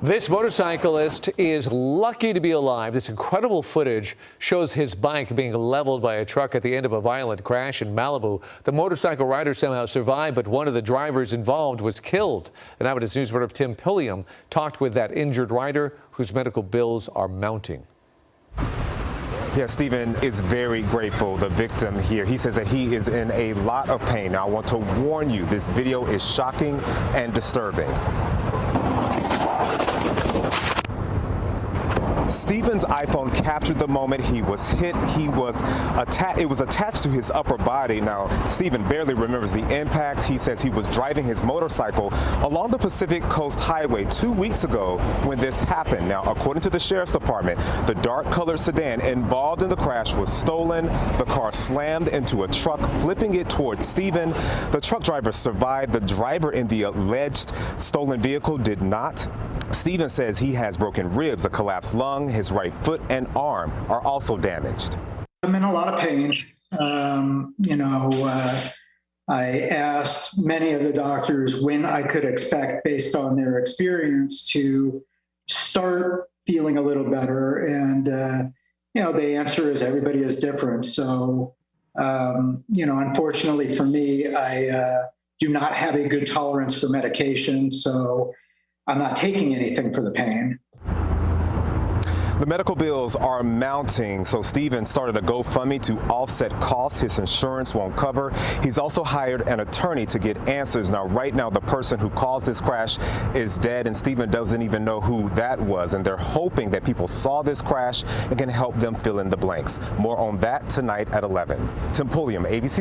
This motorcyclist is lucky to be alive. This incredible footage shows his bike being leveled by a truck at the end of a violent crash in Malibu. The motorcycle rider somehow survived, but one of the drivers involved was killed. And Eyewitness News reporter Tim Pulliam talked with that injured rider whose medical bills are mounting. Yeah, Stephen is very grateful, the victim here. He says that he is in a lot of pain. Now, I want to warn you, this video is shocking and disturbing. Stephen's iPhone captured the moment he was hit. It was attached to his upper body. Now, Stephen barely remembers the impact. He says he was driving his motorcycle along the Pacific Coast Highway 2 weeks ago when this happened. Now, according to the Sheriff's Department, the dark-colored sedan involved in the crash was stolen. The car slammed into a truck, flipping it towards Stephen. The truck driver survived. The driver in the alleged stolen vehicle did not. Stephen says he has broken ribs, a collapsed lung. His right foot and arm are also damaged. I'm in a lot of pain. I asked many of the doctors when I could expect, based on their experience, to start feeling a little better. And, the answer is everybody is different. So, unfortunately for me, I do not have a good tolerance for medication. So I'm not taking anything for the pain. The medical bills are mounting, so Stephen started a GoFundMe to offset costs his insurance won't cover. He's also hired an attorney to get answers. Now, right now, the person who caused this crash is dead, and Stephen doesn't even know who that was. And they're hoping that people saw this crash and can help them fill in the blanks. More on that tonight at 11. Tim Pulliam, ABC.